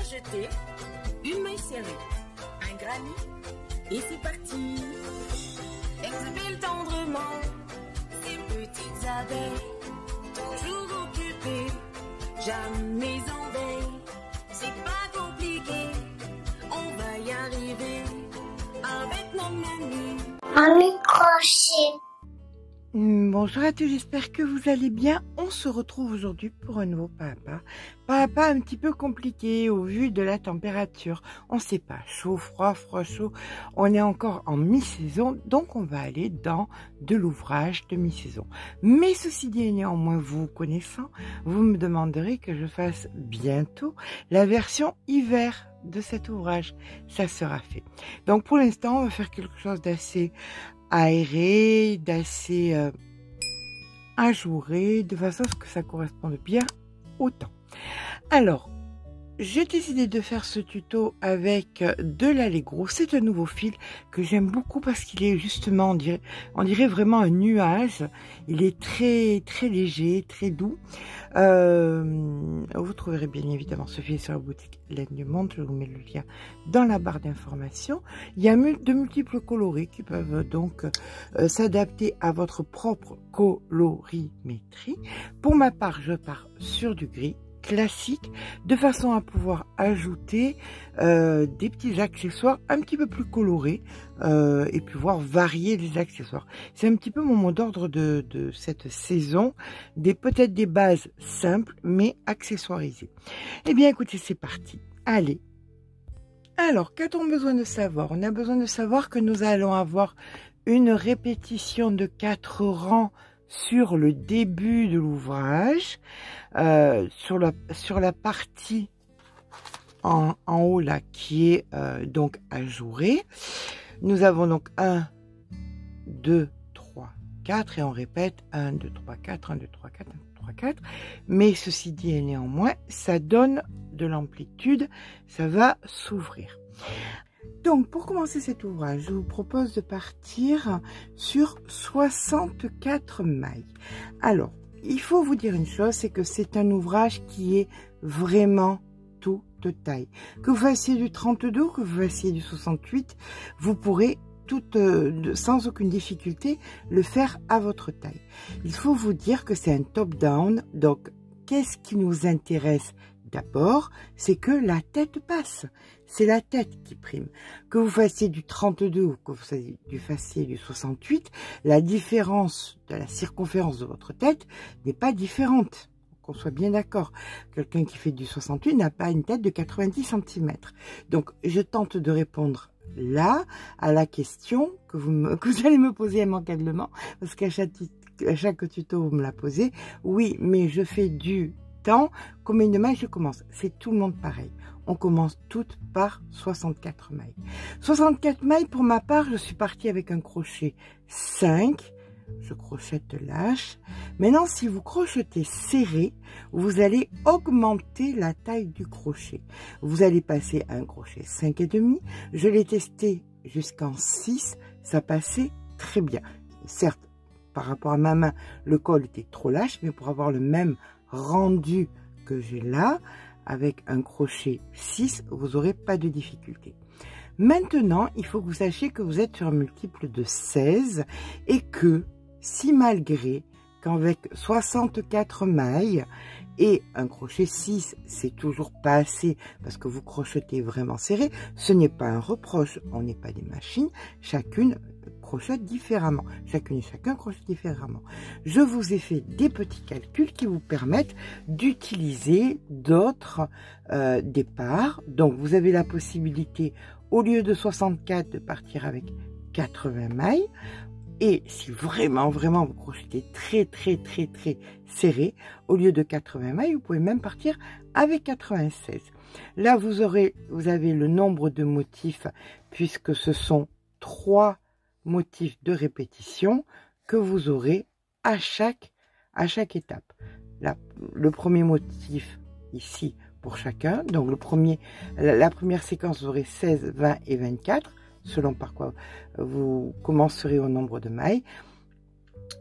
jeter une maille serrée, un granit, et c'est parti. Exhibile tendrement ces petites abeilles, toujours occupées, jamais en veille. C'est pas compliqué, on va y arriver avec nos menus. Un microchet. Bonjour à tous, j'espère que vous allez bien. On se retrouve aujourd'hui pour un nouveau Papa un petit peu compliqué au vu de la température. On ne sait pas, chaud, froid, froid, chaud. On est encore en mi-saison, donc on va aller dans de l'ouvrage de mi-saison. Mais ceci dit, néanmoins, vous connaissant, vous me demanderez que je fasse bientôt la version hiver de cet ouvrage. Ça sera fait. Donc pour l'instant, on va faire quelque chose d'assez aéré, d'assez ajouré, de façon à ce que ça corresponde bien au temps. Alors, j'ai décidé de faire ce tuto avec de l'Allegro. C'est un nouveau fil que j'aime beaucoup parce qu'il est justement, on dirait vraiment un nuage. Il est très très léger, très doux. Vous trouverez bien évidemment ce fil sur la boutique Laine du Monde. Je vous mets le lien dans la barre d'informations. Il y a de multiples coloris qui peuvent donc s'adapter à votre propre colorimétrie. Pour ma part, je pars sur du gris classique, de façon à pouvoir ajouter des petits accessoires un petit peu plus colorés et pouvoir varier les accessoires. C'est un petit peu mon mot d'ordre de cette saison, peut-être des bases simples mais accessoirisées. Eh bien écoutez, c'est parti. Allez. Alors, qu'a-t-on besoin de savoir? On a besoin de savoir que nous allons avoir une répétition de 4 rangs sur le début de l'ouvrage, sur la partie en haut là qui est donc ajourée. Nous avons donc 1, 2, 3, 4 et on répète 1, 2, 3, 4, 1, 2, 3, 4, 1, 2, 3, 4. Mais ceci dit et néanmoins, ça donne de l'amplitude, ça va s'ouvrir. Donc, pour commencer cet ouvrage, je vous propose de partir sur 64 mailles. Alors, il faut vous dire une chose, c'est que c'est un ouvrage qui est vraiment tout de taille. Que vous fassiez du 32 ou que vous fassiez du 68, vous pourrez sans aucune difficulté le faire à votre taille. Il faut vous dire que c'est un top-down, donc qu'est-ce qui nous intéresse? D'abord, c'est que la tête passe. C'est la tête qui prime. Que vous fassiez du 32 ou que vous fassiez du 68, la différence de la circonférence de votre tête n'est pas différente. Qu'on soit bien d'accord. Quelqu'un qui fait du 68 n'a pas une tête de 90 cm. Donc, je tente de répondre là à la question que vous allez me poser immanquablement, parce qu'à chaque tuto, vous me la posez. Oui, mais je fais du temps, combien de mailles je commence? C'est tout le monde pareil. On commence toutes par 64 mailles. 64 mailles, pour ma part, je suis partie avec un crochet 5. Je crochette lâche. Maintenant, si vous crochetez serré, vous allez augmenter la taille du crochet. Vous allez passer à un crochet 5,5. Je l'ai testé jusqu'en 6. Ça passait très bien. Certes, par rapport à ma main, le col était trop lâche, mais pour avoir le même rendu que j'ai là, avec un crochet 6, vous n'aurez pas de difficulté. Maintenant, il faut que vous sachiez que vous êtes sur un multiple de 16 et que si malgré qu'avec 64 mailles et un crochet 6, c'est toujours pas assez parce que vous crochetez vraiment serré, ce n'est pas un reproche, on n'est pas des machines, chacune crochette différemment, chacune et chacun crochette différemment. Je vous ai fait des petits calculs qui vous permettent d'utiliser d'autres départs. Donc vous avez la possibilité, au lieu de 64, de partir avec 80 mailles. Et si vraiment vous crochetez très serré, au lieu de 80 mailles, vous pouvez même partir avec 96. Là, vous avez le nombre de motifs, puisque ce sont 3 motifs de répétition que vous aurez à chaque étape. Là, le premier motif ici pour chacun. Donc la première séquence, vous aurez 16, 20 et 24. Selon par quoi vous commencerez au nombre de mailles.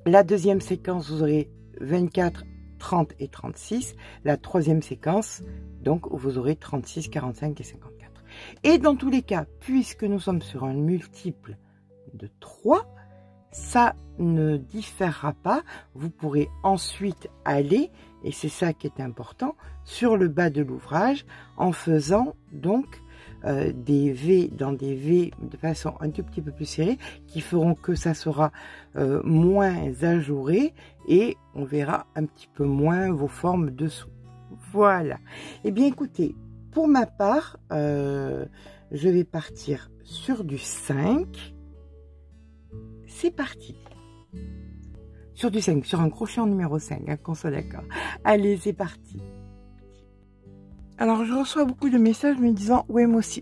La deuxième séquence, vous aurez 24 30 et 36, la troisième séquence, donc vous aurez 36, 45 et 54. Et dans tous les cas, puisque nous sommes sur un multiple de 3, ça ne différera pas. Vous pourrez ensuite aller, et c'est ça qui est important, sur le bas de l'ouvrage en faisant donc des V dans des V de façon un tout petit peu plus serrée qui feront que ça sera moins ajouré et on verra un petit peu moins vos formes dessous. Voilà. Eh bien écoutez, pour ma part, je vais partir sur du 5. C'est parti. Sur du 5, sur un crochet en numéro 5, hein, qu'on soit d'accord. Allez, c'est parti. Alors, je reçois beaucoup de messages me disant « Ouais, Maurice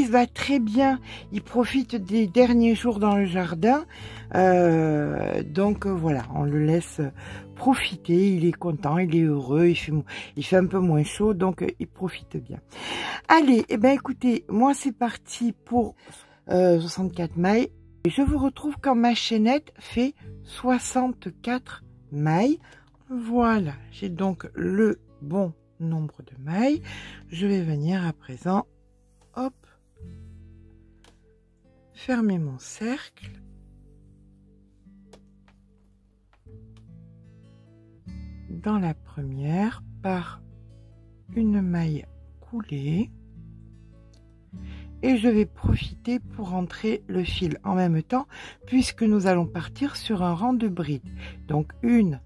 va très bien. Il profite des derniers jours dans le jardin. Donc, voilà, on le laisse profiter. Il est content, il est heureux. Il fait un peu moins chaud, donc il profite bien. » Allez, eh ben, écoutez, moi, c'est parti pour 64 mailles. Et je vous retrouve quand ma chaînette fait 64 mailles. Voilà, j'ai donc le bon nombre de mailles. Je vais venir à présent, hop, fermer mon cercle. Dans la première, par une maille coulée. Et je vais profiter pour rentrer le fil en même temps, puisque nous allons partir sur un rang de brides. Donc, 1,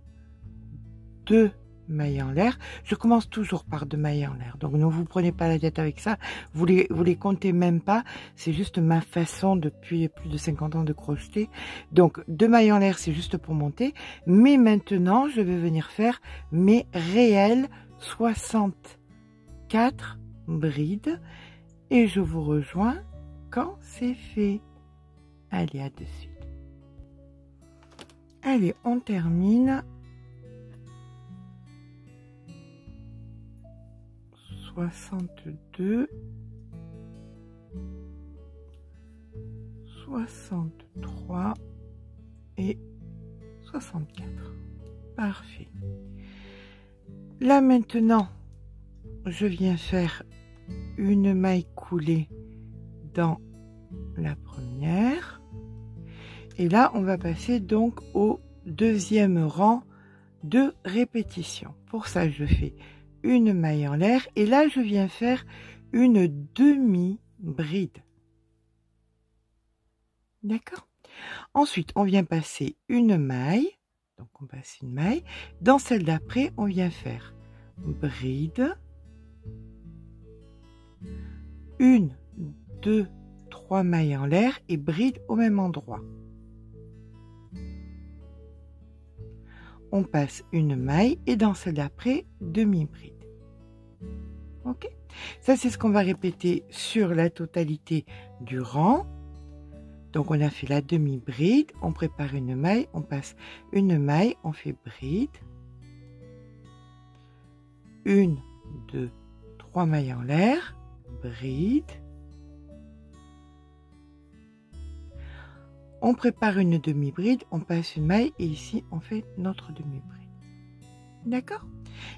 2 mailles en l'air. Je commence toujours par 2 mailles en l'air. Donc, ne vous prenez pas la tête avec ça. Vous les comptez même pas. C'est juste ma façon depuis plus de 50 ans de crocheter. Donc, 2 mailles en l'air, c'est juste pour monter. Mais maintenant, je vais venir faire mes réelles 64 brides. Et je vous rejoins quand c'est fait. Allez, à de suite. Allez, on termine. 62, 63 et 64. Parfait. Là maintenant, je viens faire une maille coulée dans la première. Et là, on va passer donc au deuxième rang de répétition. Pour ça, je fais une maille en l'air et là je viens faire une demi-bride. D'accord? Ensuite, on vient passer une maille. Donc on passe une maille. Dans celle d'après, on vient faire bride. 1, 2, 3 mailles en l'air et bride au même endroit. On passe une maille et dans celle d'après, demi-bride. Ok, ça c'est ce qu'on va répéter sur la totalité du rang. Donc on a fait la demi-bride, on prépare une maille, on passe une maille, on fait bride. 1, 2, 3 mailles en l'air, bride. On prépare une demi-bride, on passe une maille et ici on fait notre demi-bride. D'accord?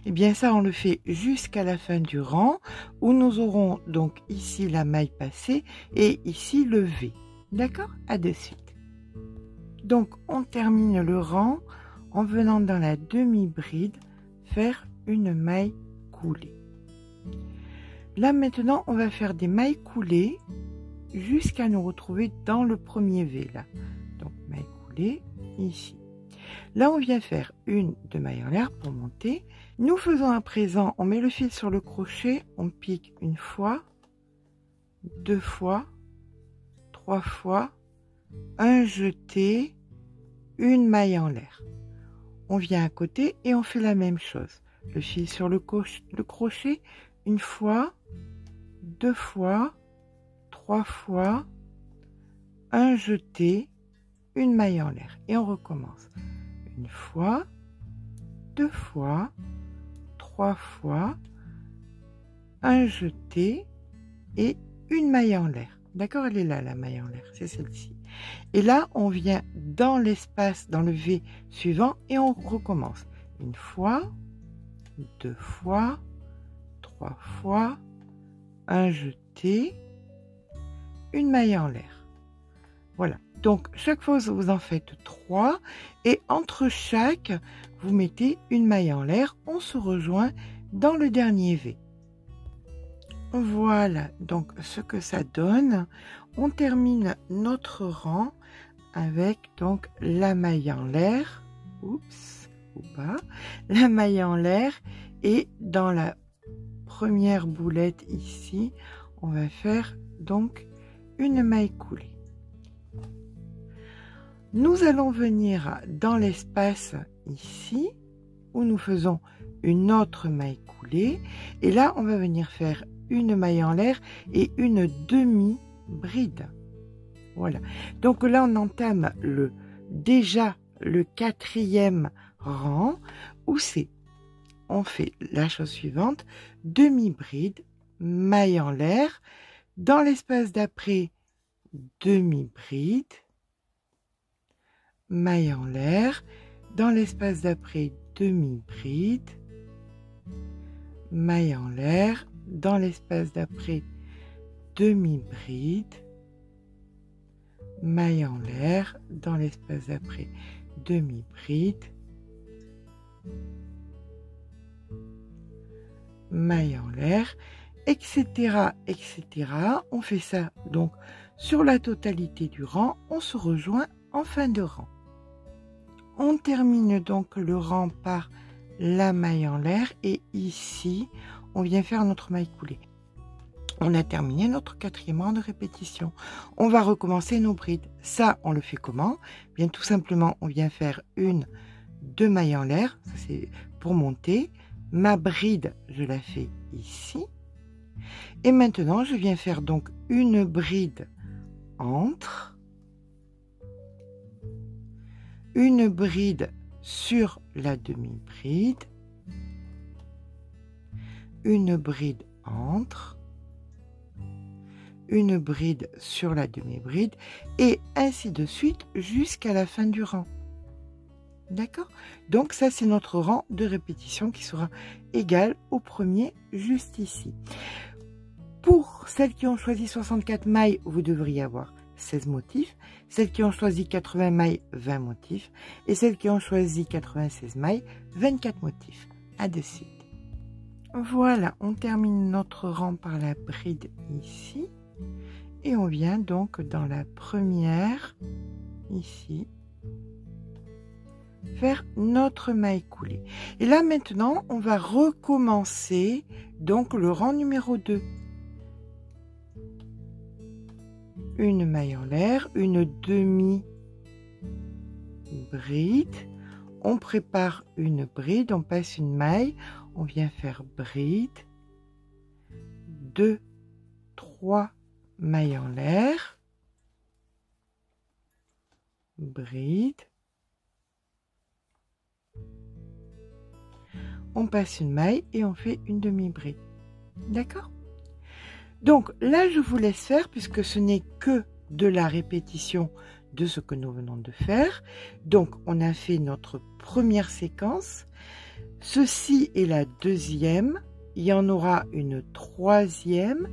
Et bien ça on le fait jusqu'à la fin du rang où nous aurons donc ici la maille passée et ici le V. D'accord? À de suite. Donc on termine le rang en venant dans la demi-bride faire une maille coulée. Là maintenant on va faire des mailles coulées jusqu'à nous retrouver dans le premier V là. Donc maille coulée ici. Là on vient faire une de maille en l'air pour monter. Nous faisons à présent, on met le fil sur le crochet, on pique une fois, 2 fois, 3 fois, un jeté, une maille en l'air. On vient à côté et on fait la même chose. Le fil sur le crochet, une fois, 2 fois, 3 fois, un jeté, une maille en l'air. Et on recommence. Une fois, 2 fois, 3 fois, un jeté et une maille en l'air. D'accord, elle est là, la maille en l'air, c'est celle-ci. Et là, on vient dans l'espace, dans le V suivant et on recommence. une fois, 2 fois, 3 fois, un jeté, une maille en l'air. Voilà. Donc, chaque fois, vous en faites 3 et entre chaque, vous mettez une maille en l'air. On se rejoint dans le dernier V. Voilà donc ce que ça donne. On termine notre rang avec donc la maille en l'air. Oups, ou pas. La maille en l'air et dans la première boulette ici, on va faire donc une maille coulée. Nous allons venir dans l'espace ici où nous faisons une autre maille coulée et là on va venir faire une maille en l'air et une demi-bride. Voilà. Donc là on entame déjà le 4e rang où on fait la chose suivante, demi-bride, maille en l'air, dans l'espace d'après demi-bride, maille en l'air, dans l'espace d'après demi-bride, maille en l'air, dans l'espace d'après demi-bride, maille en l'air, dans l'espace d'après demi-bride, maille en l'air, etc., etc. On fait ça donc sur la totalité du rang. On se rejoint en fin de rang. On termine donc le rang par la maille en l'air et ici on vient faire notre maille coulée. On a terminé notre 4e rang de répétition. On va recommencer nos brides. Ça, on le fait comment? Bien tout simplement, on vient faire 2 mailles en l'air. Ça c'est pour monter. Ma bride, je la fais ici. Et maintenant, je viens faire donc une bride entre, une bride sur la demi-bride, une bride entre, une bride sur la demi-bride et ainsi de suite jusqu'à la fin du rang. D'accord? Donc ça c'est notre rang de répétition qui sera égal au premier juste ici. Pour celles qui ont choisi 64 mailles, vous devriez avoir 16 motifs. Celles qui ont choisi 80 mailles, 20 motifs. Et celles qui ont choisi 96 mailles, 24 motifs. À de suite. Voilà, on termine notre rang par la bride ici. Et on vient donc dans la première, ici, faire notre maille coulée. Et là maintenant, on va recommencer donc le rang numéro 2. Une maille en l'air, une demi-bride. On prépare une bride, on passe une maille, on vient faire bride, 2, 3 mailles en l'air, bride, on passe une maille et on fait une demi-bride. D'accord? Donc là, je vous laisse faire puisque ce n'est que de la répétition de ce que nous venons de faire. Donc, on a fait notre première séquence. Ceci est la deuxième. Il y en aura une troisième.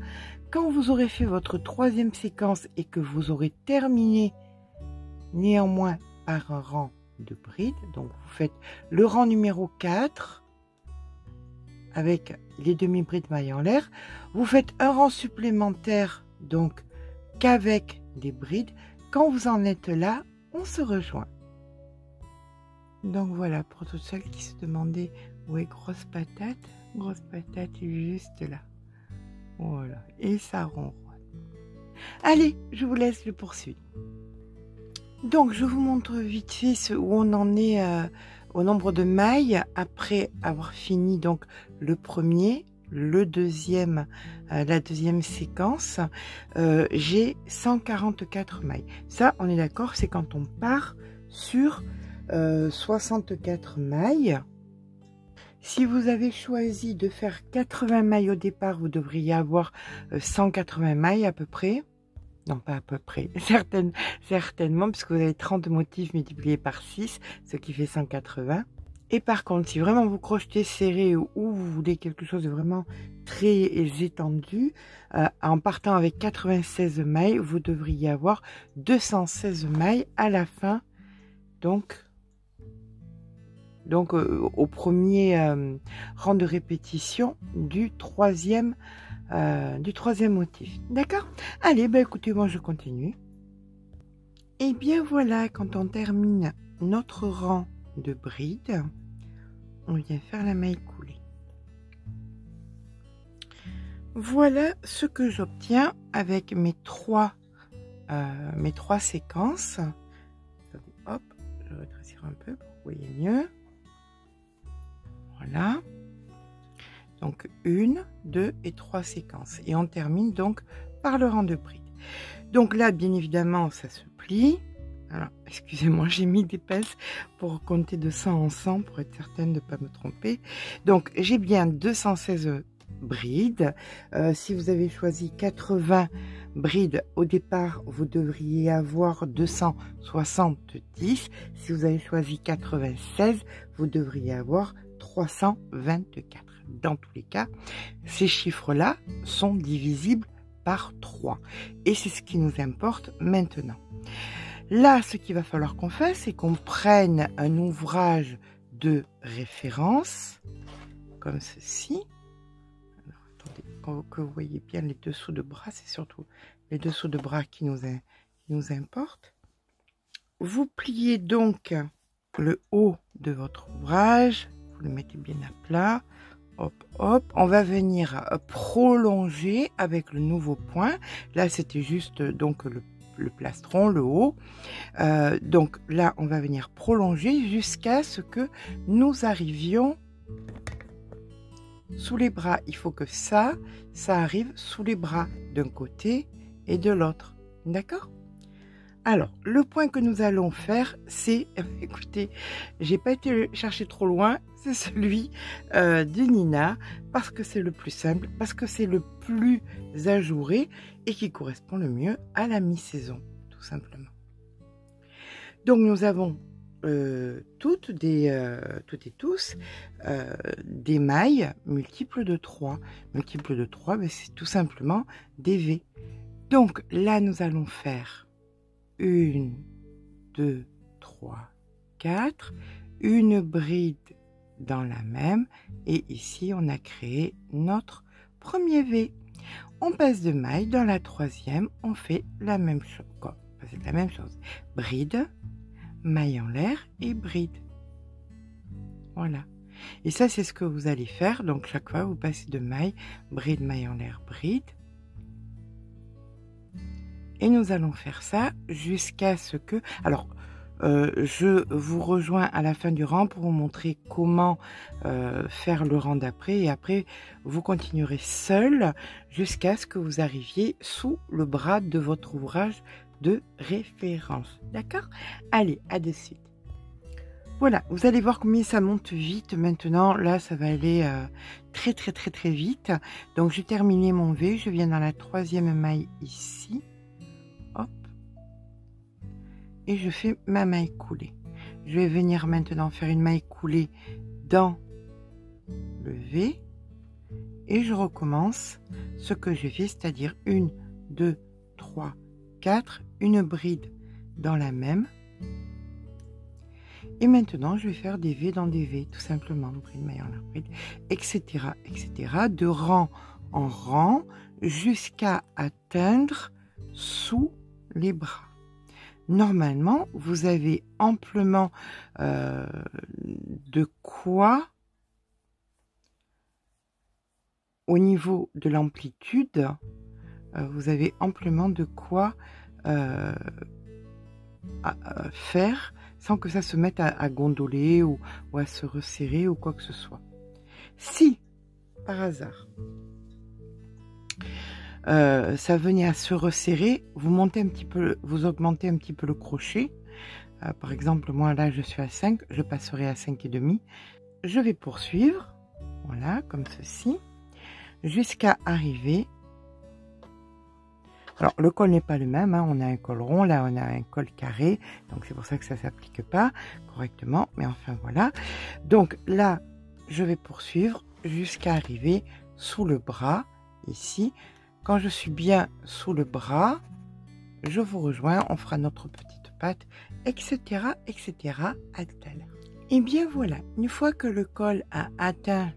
Quand vous aurez fait votre troisième séquence et que vous aurez terminé néanmoins par un rang de bride, donc vous faites le rang numéro 4 avec les demi-brides mailles en l'air, vous faites un rang supplémentaire donc qu'avec des brides. Quand vous en êtes là, on se rejoint. Donc voilà, pour toutes celles qui se demandaient où est grosse patate est juste là. Voilà, et ça ronronne. Allez, je vous laisse le poursuivre. Donc je vous montre vite fait où on en est au nombre de mailles après avoir fini donc le premier, le deuxième, la deuxième séquence. J'ai 144 mailles. Ça, on est d'accord, c'est quand on part sur 64 mailles. Si vous avez choisi de faire 80 mailles au départ, vous devriez avoir 180 mailles à peu près. Non, pas à peu près, certainement, puisque vous avez 30 motifs multipliés par 6, ce qui fait 180. Et par contre, si vraiment vous crochetez serré ou vous voulez quelque chose de vraiment très étendu, en partant avec 96 mailles, vous devriez avoir 216 mailles à la fin. Donc au premier rang de répétition du troisième motif. D'accord? Allez, ben écoutez, moi je continue. Et bien voilà, quand on termine notre rang de bride, on vient faire la maille coulée. Voilà ce que j'obtiens avec mes trois séquences. Hop, je vais rétrécir un peu pour que vous voyez mieux. Voilà. Donc 1, 2 et 3 séquences. Et on termine donc par le rang de bride. Donc là, bien évidemment, ça se plie. Alors, excusez-moi, j'ai mis des pinces pour compter de 100 en 100 pour être certaine de ne pas me tromper. Donc, j'ai bien 216 brides. Si vous avez choisi 80 brides au départ, vous devriez avoir 270. Si vous avez choisi 96, vous devriez avoir 324. Dans tous les cas, ces chiffres-là sont divisibles par 3. Et c'est ce qui nous importe maintenant. Là, ce qu'il va falloir qu'on fasse, c'est qu'on prenne un ouvrage de référence, comme ceci. Alors, attendez, que vous voyez bien les dessous de bras, c'est surtout les dessous de bras qui nous importent. Vous pliez donc le haut de votre ouvrage, vous le mettez bien à plat. Hop, hop, on va venir prolonger avec le nouveau point. Là, c'était juste donc le plastron, le haut. Donc là, on va venir prolonger jusqu'à ce que nous arrivions sous les bras. Il faut que ça arrive sous les bras d'un côté et de l'autre. D'accord? Alors, le point que nous allons faire, c'est, écoutez, j'ai pas été chercher trop loin, c'est celui de Nina, parce que c'est le plus simple, parce que c'est le plus ajouré et qui correspond le mieux à la mi-saison, tout simplement. Donc, nous avons toutes et tous des mailles multiples de 3. Multiples de 3, ben, c'est tout simplement des V. Donc, là, nous allons faire 1, 2, 3, 4, une bride dans la même, et ici on a créé notre premier V. On passe de maille, dans la troisième on fait la même chose, c'est la même chose, bride, maille en l'air et bride. Voilà, et ça c'est ce que vous allez faire. Donc chaque fois vous passez de maille, bride, maille en l'air, bride. Et nous allons faire ça jusqu'à ce que... Alors, je vous rejoins à la fin du rang pour vous montrer comment faire le rang d'après. Et après, vous continuerez seul jusqu'à ce que vous arriviez sous le bras de votre ouvrage de référence. D'accord? Allez, à de suite. Voilà, vous allez voir combien ça monte vite maintenant. Là, ça va aller très vite. Donc, j'ai terminé mon V. Je viens dans la troisième maille ici. Hop, et je fais ma maille coulée. Je vais venir maintenant faire une maille coulée dans le V et je recommence ce que j'ai fait, c'est-à-dire 1, 2, 3, 4, une bride dans la même. Et maintenant, je vais faire des V dans des V, tout simplement, bride, maille en l'air, bride, etc., de rang en rang jusqu'à atteindre sous les bras. Normalement, vous avez amplement de quoi, au niveau de l'amplitude, vous avez amplement de quoi faire sans que ça se mette à gondoler ou à se resserrer ou quoi que ce soit. Si, par hasard, ça venait à se resserrer, vous montez un petit peu, vous augmentez un petit peu le crochet. Par exemple, moi là je suis à 5, je passerai à 5,5. Je vais poursuivre, voilà, comme ceci, jusqu'à arriver. Alors, le col n'est pas le même, hein. On a un col rond, là on a un col carré, donc c'est pour ça que ça ne s'applique pas correctement, mais enfin voilà. Donc là, je vais poursuivre jusqu'à arriver sous le bras, ici. Quand je suis bien sous le bras, je vous rejoins, on fera notre petite patte, etc., etc., à tout à l'heure. Et bien voilà, une fois que le col a atteint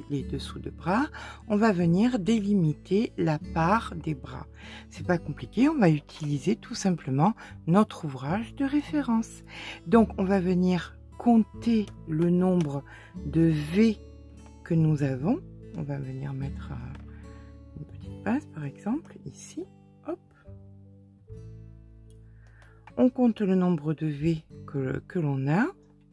les dessous de bras, on va venir délimiter la part des bras. C'est pas compliqué, on va utiliser tout simplement notre ouvrage de référence. Donc on va venir compter le nombre de V que nous avons. On va venir mettre une petite base par exemple ici. Hop. On compte le nombre de V que l'on a.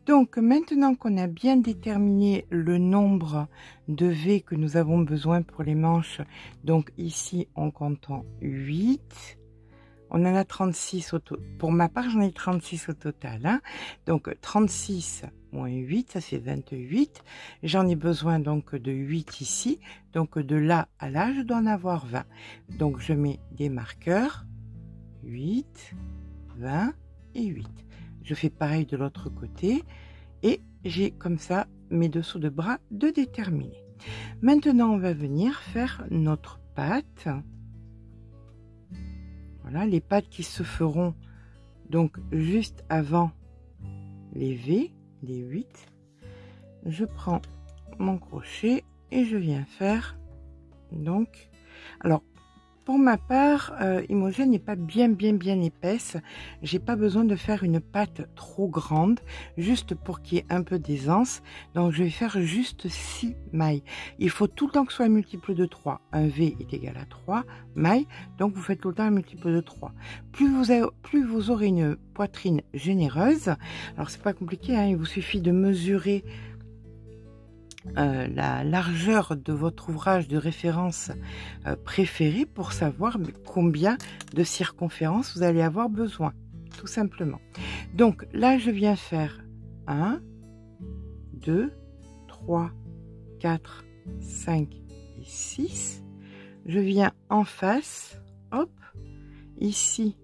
Donc maintenant qu'on a bien déterminé le nombre de V que nous avons besoin pour les manches, donc ici en comptant 8, on en a 36 au total. Pour ma part, j'en ai 36 au total. Hein. Donc 36 moins 8, ça fait 28. J'en ai besoin donc de 8 ici. Donc de là à là, je dois en avoir 20. Donc je mets des marqueurs. 8, 20 et 8. Je fais pareil de l'autre côté et j'ai comme ça mes dessous de bras de déterminer. Maintenant, on va venir faire notre patte. Voilà, les pattes qui se feront donc juste avant les V, les 8. Je prends mon crochet et je viens faire donc... Alors, pour ma part, Imogen n'est pas bien épaisse. J'ai pas besoin de faire une patte trop grande, juste pour qu'il y ait un peu d'aisance. Donc je vais faire juste 6 mailles. Il faut tout le temps que ce soit un multiple de 3. Un V est égal à 3 mailles, donc vous faites tout le temps un multiple de 3. Plus vous aurez une poitrine généreuse, alors c'est pas compliqué, hein, il vous suffit de mesurer la largeur de votre ouvrage de référence préféré pour savoir combien de circonférence vous allez avoir besoin, tout simplement. Donc là, je viens faire 1, 2, 3, 4, 5 et 6. Je viens en face, hop, ici,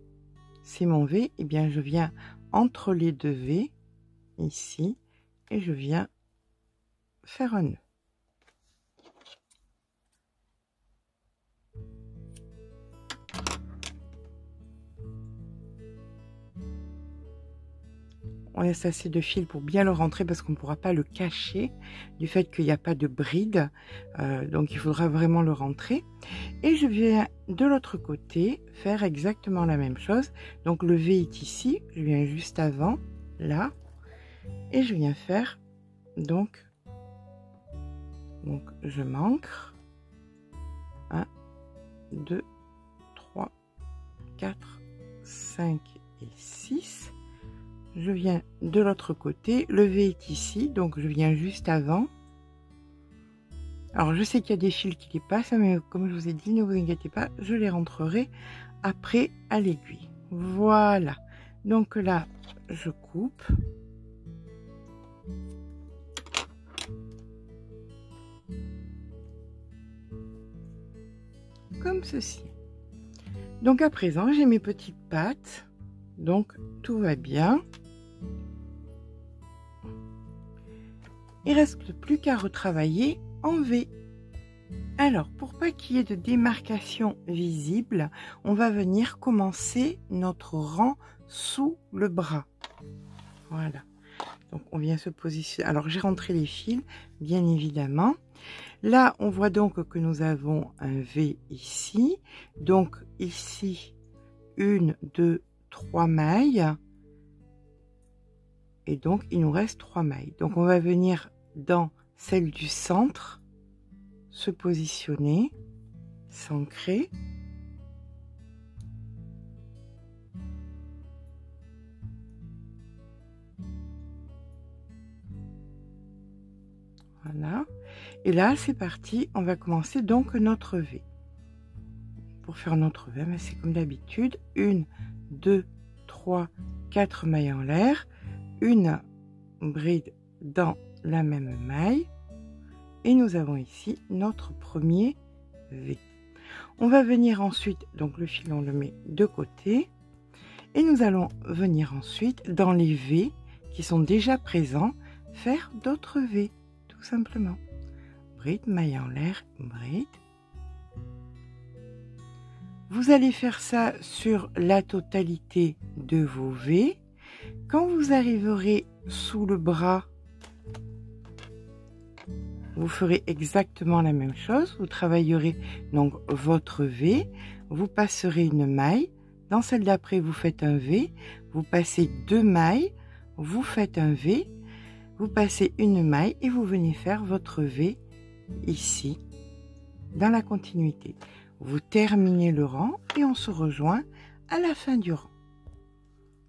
c'est mon V, et bien je viens entre les deux V, ici, et je viens faire un nœud. On laisse assez de fil pour bien le rentrer parce qu'on ne pourra pas le cacher du fait qu'il n'y a pas de bride. Donc il faudra vraiment le rentrer. Et je viens de l'autre côté faire exactement la même chose. Donc le V est ici. Je viens juste avant, là. Et je viens faire donc je m'ancre 1, 2, 3, 4, 5 et 6. Je viens de l'autre côté, le V est ici, donc je viens juste avant. Alors je sais qu'il y a des fils qui dépassent, mais comme je vous ai dit, ne vous inquiétez pas, je les rentrerai après à l'aiguille. Voilà, donc là je coupe. Comme ceci. Donc à présent, j'ai mes petites pattes. Donc tout va bien. Il reste plus qu'à retravailler en V. Alors, pour pas qu'il y ait de démarcation visible, on va venir commencer notre rang sous le bras. Voilà. Donc on vient se positionner. Alors j'ai rentré les fils, bien évidemment. Là, on voit donc que nous avons un V ici. Donc ici, 1, 2, 3 mailles. Et donc, il nous reste 3 mailles. Donc, on va venir dans celle du centre, se positionner, s'ancrer. Voilà. Et là, c'est parti. On va commencer donc notre V. Pour faire notre V, c'est comme d'habitude. 1, 2, 3, 4 mailles en l'air. Une bride dans la même maille. Et nous avons ici notre premier V. On va venir ensuite, donc le fil on le met de côté. Et nous allons venir ensuite dans les V qui sont déjà présents, faire d'autres V, tout simplement. Bride, maille en l'air, bride. Vous allez faire ça sur la totalité de vos V. Quand vous arriverez sous le bras, vous ferez exactement la même chose. Vous travaillerez donc votre V, vous passerez une maille. Dans celle d'après, vous faites un V, vous passez 2 mailles, vous faites un V, vous passez une maille et vous venez faire votre V ici, dans la continuité. Vous terminez le rang et on se rejoint à la fin du rang.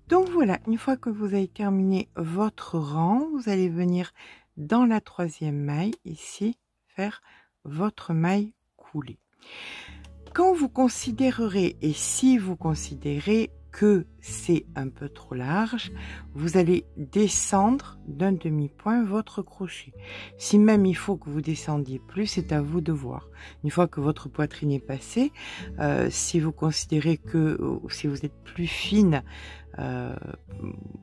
Donc voilà, une fois que vous avez terminé votre rang, vous allez venir dans la 3e maille, ici, faire votre maille coulée. Quand vous considérerez, et si vous considérez que c'est un peu trop large, vous allez descendre d'un demi-point votre crochet. Si même il faut que vous descendiez plus, c'est à vous de voir. Une fois que votre poitrine est passée, si vous considérez que si vous êtes plus fine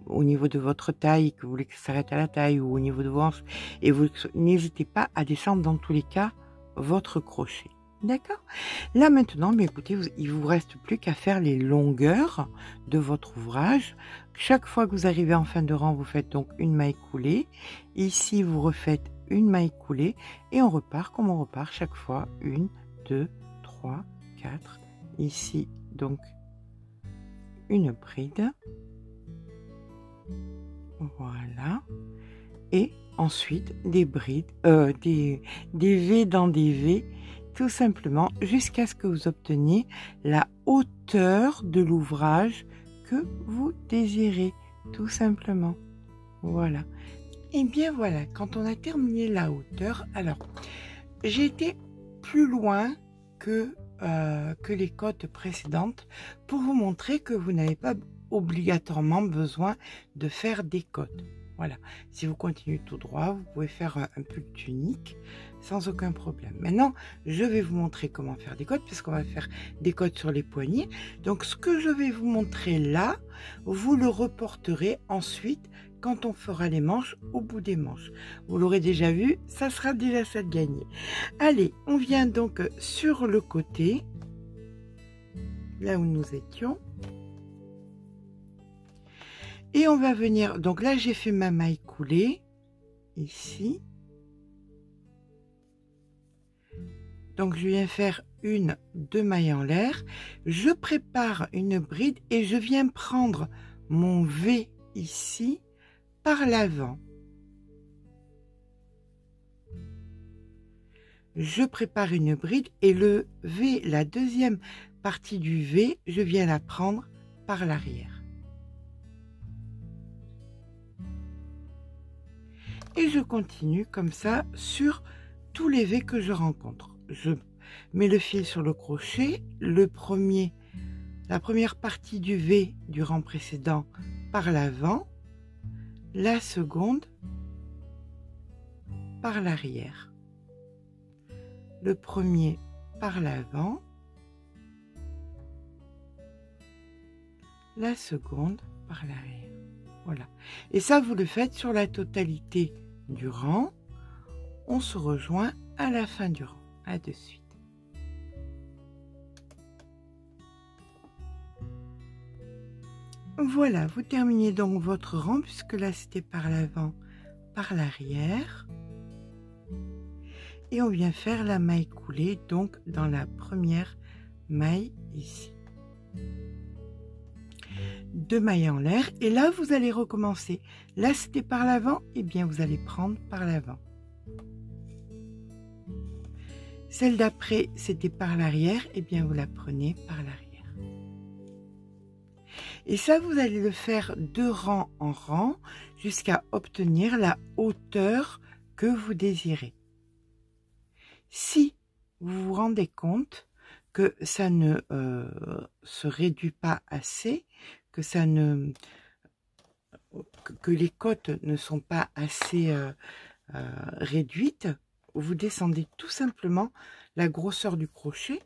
au niveau de votre taille, que vous voulez que ça s'arrête à la taille ou au niveau de vos hanches, et vous n'hésitez pas à descendre dans tous les cas votre crochet. D'accord? Là maintenant, mais écoutez, il vous reste plus qu'à faire les longueurs de votre ouvrage. Chaque fois que vous arrivez en fin de rang, vous faites donc une maille coulée. Ici, vous refaites une maille coulée et on repart comme on repart chaque fois. 1, 2, 3, 4. Ici, donc, une bride. Voilà. Et ensuite, des brides, des V dans des V. Tout simplement jusqu'à ce que vous obteniez la hauteur de l'ouvrage que vous désirez, tout simplement. Voilà. Et bien voilà, quand on a terminé la hauteur, alors j'ai été plus loin que les cotes précédentes pour vous montrer que vous n'avez pas obligatoirement besoin de faire des cotes. Voilà, si vous continuez tout droit, vous pouvez faire un pull tunique sans aucun problème. Maintenant, je vais vous montrer comment faire des cotes, puisqu'on va faire des cotes sur les poignets. Donc, ce que je vais vous montrer là, vous le reporterez ensuite quand on fera les manches au bout des manches. Vous l'aurez déjà vu, ça sera déjà ça de gagné. Allez, on vient donc sur le côté, là où nous étions. Et on va venir, donc là j'ai fait ma maille coulée, ici. Donc je viens faire 1, 2 mailles en l'air. Je prépare une bride et je viens prendre mon V ici par l'avant. Je prépare une bride et le V, la deuxième partie du V, je viens la prendre par l'arrière. Et je continue comme ça sur tous les V que je rencontre. Je mets le fil sur le crochet, la première partie du V du rang précédent par l'avant, la seconde par l'arrière. Le premier par l'avant, la seconde par l'arrière. Voilà. Et ça, vous le faites sur la totalité du rang. On se rejoint à la fin du rang. À de suite. Voilà, vous terminez donc votre rang, puisque là c'était par l'avant, par l'arrière. Et on vient faire la maille coulée, donc dans la première maille ici. 2 mailles en l'air, et là vous allez recommencer. Là c'était par l'avant, et bien vous allez prendre par l'avant. Celle d'après c'était par l'arrière, et bien vous la prenez par l'arrière. Et ça vous allez le faire de rang en rang jusqu'à obtenir la hauteur que vous désirez. Si vous vous rendez compte que ça ne se réduit pas assez, que les côtes ne sont pas assez réduites, vous descendez tout simplement la grosseur du crochet.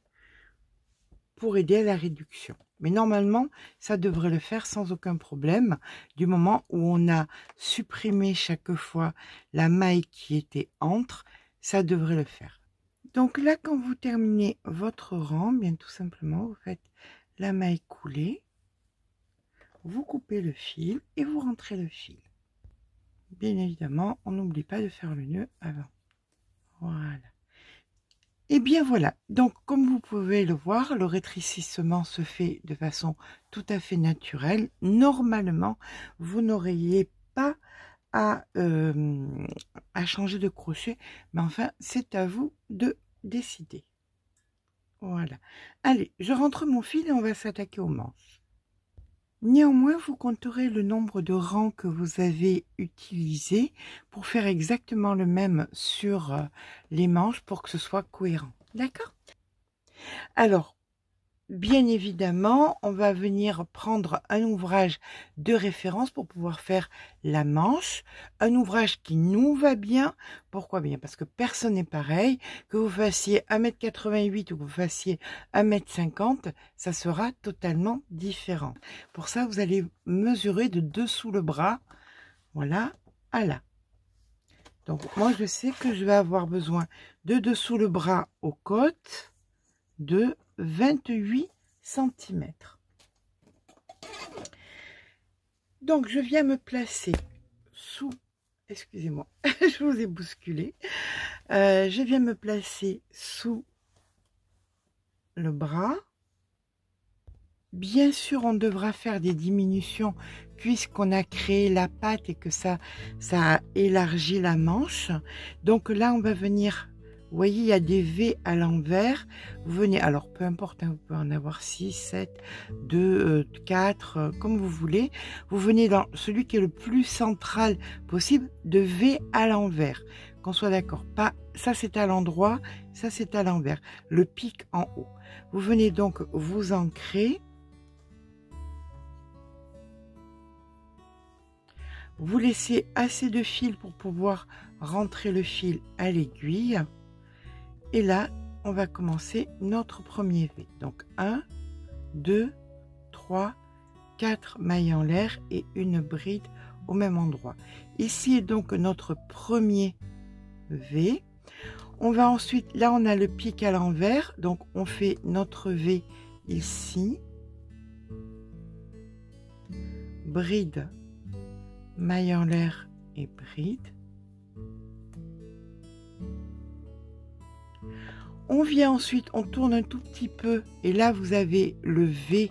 pour aider à la réduction. Mais normalement, ça devrait le faire sans aucun problème, du moment où on a supprimé chaque fois la maille qui était entre, ça devrait le faire. Donc là, quand vous terminez votre rang, bien tout simplement, vous faites la maille coulée, vous coupez le fil et vous rentrez le fil. Bien évidemment, on n'oublie pas de faire le nœud avant. Voilà. Et bien voilà, donc comme vous pouvez le voir, le rétrécissement se fait de façon tout à fait naturelle. Normalement, vous n'auriez pas à changer de crochet, mais enfin, c'est à vous de décider. Voilà. Allez, je rentre mon fil et on va s'attaquer aux manches. Néanmoins, vous compterez le nombre de rangs que vous avez utilisés pour faire exactement le même sur les manches pour que ce soit cohérent. D'accord? Alors, bien évidemment, on va venir prendre un ouvrage de référence pour pouvoir faire la manche. Un ouvrage qui nous va bien. Pourquoi bien? Parce que personne n'est pareil. Que vous fassiez 1,88 m ou que vous fassiez 1,50 m, ça sera totalement différent. Pour ça, vous allez mesurer de dessous le bras. Voilà, à là. Donc, moi, je sais que je vais avoir besoin de dessous le bras aux côtes de 28 cm. Donc, je viens me placer sous... Excusez-moi, je vous ai bousculé. Je viens me placer sous le bras. Bien sûr, on devra faire des diminutions puisqu'on a créé la patte et que ça a élargi la manche. Donc là, on va venir, vous voyez, il y a des V à l'envers. Vous venez, alors peu importe, hein, vous pouvez en avoir 6, 7, 2, 4, comme vous voulez. Vous venez dans celui qui est le plus central possible de V à l'envers. Qu'on soit d'accord, pas ça c'est à l'endroit, ça c'est à l'envers. Le pic en haut. Vous venez donc vous ancrer. Vous laissez assez de fil pour pouvoir rentrer le fil à l'aiguille. Et là, on va commencer notre premier V. Donc 1, 2, 3, 4 mailles en l'air et une bride au même endroit. Ici est donc notre premier V. On va ensuite, là on a le pic à l'envers, donc on fait notre V ici. Bride, maille en l'air et bride. On vient ensuite, on tourne un tout petit peu et là vous avez le V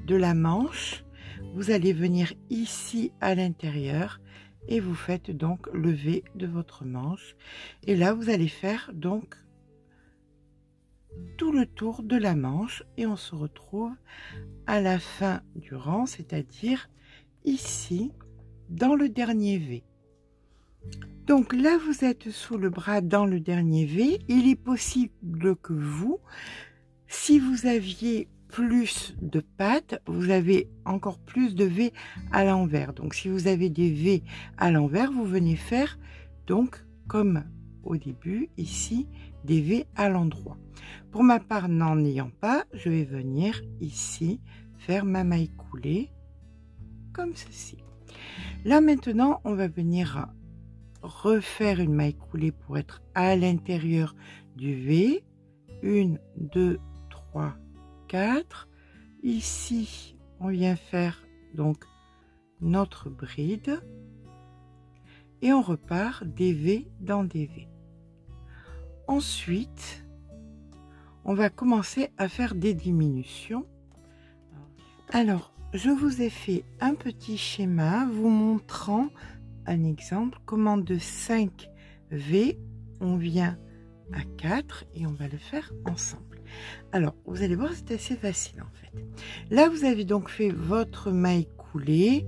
de la manche. Vous allez venir ici à l'intérieur et vous faites donc le V de votre manche. Et là vous allez faire donc tout le tour de la manche et on se retrouve à la fin du rang, c'est-à-dire ici dans le dernier V. Donc là, vous êtes sous le bras dans le dernier V. Il est possible que vous, si vous aviez plus de pattes, vous avez encore plus de V à l'envers. Donc si vous avez des V à l'envers, vous venez faire donc comme au début ici des V à l'endroit. Pour ma part, n'en ayant pas, je vais venir ici faire ma maille coulée comme ceci. Là maintenant, on va venir refaire une maille coulée pour être à l'intérieur du V. 1, 2, 3, 4. Ici, on vient faire donc notre bride et on repart des V dans des V. Ensuite, on va commencer à faire des diminutions. Alors, je vous ai fait un petit schéma vous montrant un exemple comment de 5 V on vient à 4 et on va le faire ensemble. Alors vous allez voir, c'est assez facile en fait. Là vous avez donc fait votre maille coulée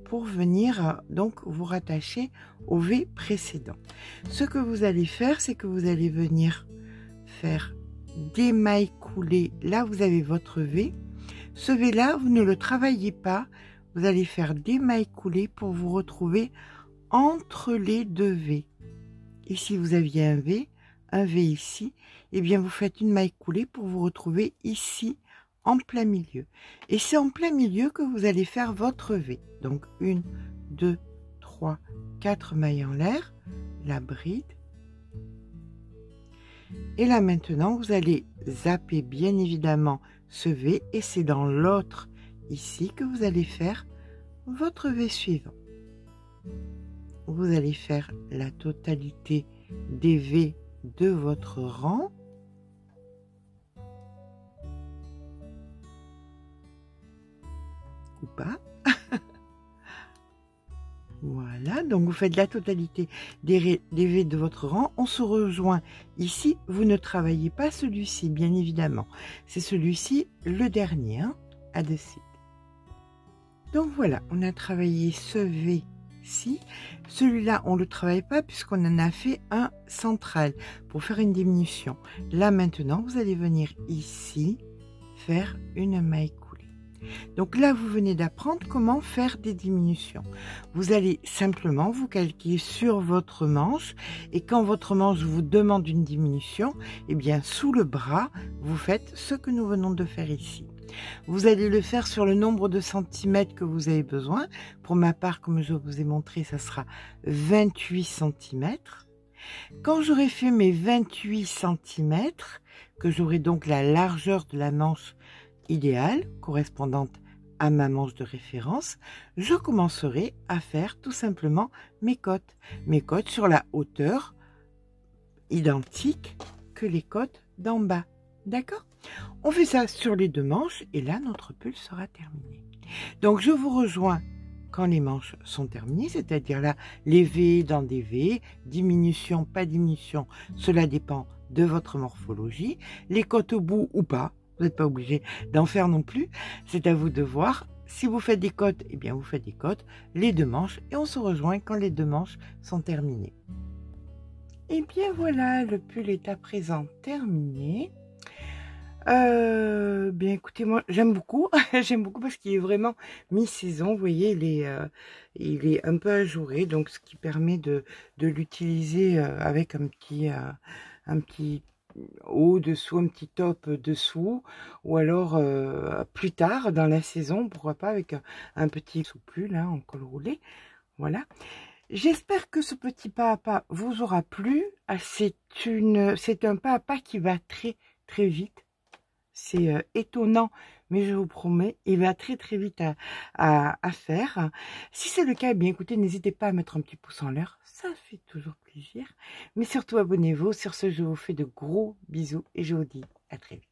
pour venir donc vous rattacher au V précédent. Ce que vous allez faire, c'est que vous allez venir faire des mailles coulées. Là vous avez votre V. Ce V là, vous ne le travaillez pas, vous allez faire des mailles coulées pour vous retrouver entre les deux V. Ici vous aviez un V ici, et bien vous faites une maille coulée pour vous retrouver ici en plein milieu. Et c'est en plein milieu que vous allez faire votre V. Donc 1, 2, 3, 4 mailles en l'air, la bride. Et là maintenant, vous allez zapper bien évidemment ce V et c'est dans l'autre ici que vous allez faire votre V suivant. Vous allez faire la totalité des V de votre rang. Ou pas. Voilà, donc vous faites la totalité des V de votre rang. On se rejoint ici. Vous ne travaillez pas celui-ci, bien évidemment. C'est celui-ci, le dernier, hein, à de suite. Donc voilà, on a travaillé ce V-ci. Celui-là, on ne le travaille pas puisqu'on en a fait un central pour faire une diminution. Là, maintenant, vous allez venir ici faire une maille coulée. Donc là, vous venez d'apprendre comment faire des diminutions. Vous allez simplement vous calquer sur votre manche et quand votre manche vous demande une diminution, eh bien sous le bras, vous faites ce que nous venons de faire ici. Vous allez le faire sur le nombre de centimètres que vous avez besoin. Pour ma part, comme je vous ai montré, ça sera 28 centimètres. Quand j'aurai fait mes 28 centimètres, que j'aurai donc la largeur de la manche idéale, correspondante à ma manche de référence, je commencerai à faire tout simplement mes côtes. Mes côtes sur la hauteur identique que les côtes d'en bas. D'accord? On fait ça sur les deux manches et là, notre pull sera terminé. Donc, je vous rejoins quand les manches sont terminées, c'est-à-dire là, les V dans des V, diminution, pas diminution, cela dépend de votre morphologie, les côtes au bout ou pas. Vous n'êtes pas obligé d'en faire non plus. C'est à vous de voir. Si vous faites des côtes, eh bien vous faites des côtes, les deux manches, et on se rejoint quand les deux manches sont terminées. Et bien voilà, le pull est à présent terminé. Bien écoutez, moi j'aime beaucoup, j'aime beaucoup parce qu'il est vraiment mi-saison. Vous voyez, il est un peu ajouré, donc ce qui permet de l'utiliser avec un petit au-dessous, un petit top dessous, ou alors plus tard dans la saison, pourquoi pas avec un petit sous-pull là, en col roulé. Voilà. J'espère que ce petit pas à pas vous aura plu. C'est un pas à pas qui va très très vite. C'est étonnant, mais je vous promets, il va très très vite à faire. Si c'est le cas, eh bien écoutez, n'hésitez pas à mettre un petit pouce en l'air, ça fait toujours plaisir. Mais surtout, abonnez-vous. Sur ce, je vous fais de gros bisous et je vous dis à très vite.